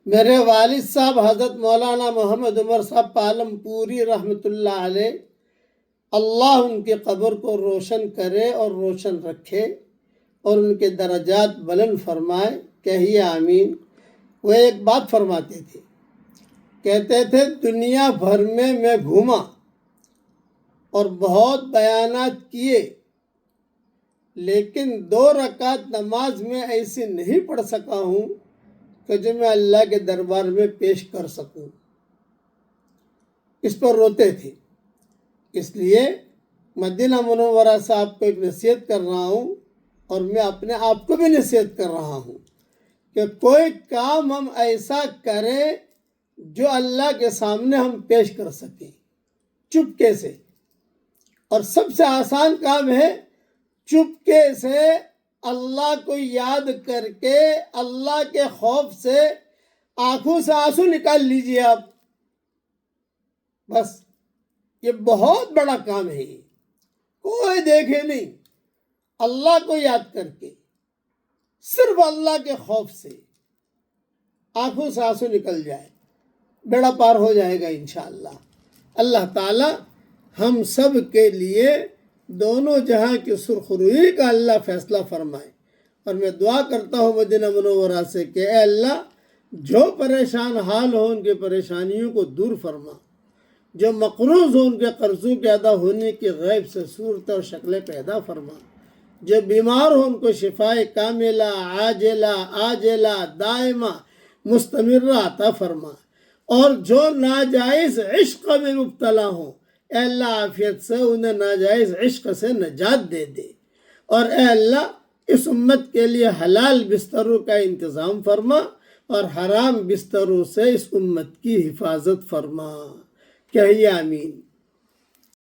میرے والد صاحب حضرت مولانا محمد عمر صاحب پالم پوری رحمۃ اللہ علیہ، اللہ ان کی قبر کو روشن کرے اور روشن رکھے اور ان کے درجات بلند فرمائے، کہیے آمین۔ وہ ایک بات فرماتے تھے، کہتے تھے دنیا بھر میں گھوما اور بہت بیانات کیے، لیکن 2 رکعت نماز میں ایسی نہیں پڑھ سکا ہوں کہ جو میں اللہ کے دربار میں پیش کر سکوں۔ اس پر روتے تھے۔ اس لیے مدینہ منورہ صاحب کو ایک نصیحت کر رہا ہوں، اور میں اپنے آپ کو بھی نصیحت کر رہا ہوں کہ کوئی کام ہم ایسا کریں جو اللہ کے سامنے ہم پیش کر سکیں چپکے سے۔ اور سب سے آسان کام ہے چپکے سے اللہ کو یاد کر کے اللہ کے خوف سے آنکھوں سے آنسو نکال لیجئے آپ، بس یہ بہت بڑا کام ہے۔ یہ کوئی دیکھے نہیں، اللہ کو یاد کر کے صرف اللہ کے خوف سے آنکھوں سے آنسو نکل جائے، بیڑا پار ہو جائے گا انشاءاللہ۔ اللہ تعالی ہم سب کے لیے دونوں جہاں کی سرخروئی کا اللہ فیصلہ فرمائے۔ اور میں دعا کرتا ہوں مدینہ منورہ سے کہ اے اللہ، جو پریشان حال ہو ان کے پریشانیوں کو دور فرما، جو مقروض ہو ان کے قرضوں کے ادا ہونے کی غیب سے صورت اور شکلیں پیدا فرما، جو بیمار ہو ان کو شفاء کاملہ عاجلہ دائمہ مستمرہ عطا فرما، اور جو ناجائز عشق میں مبتلا ہوں اے اللہ عافیت سے انہیں ناجائز عشق سے نجات دے دے، اور اے اللہ اس امت کے لیے حلال بستروں کا انتظام فرما اور حرام بستروں سے اس امت کی حفاظت فرما، کہیے آمین۔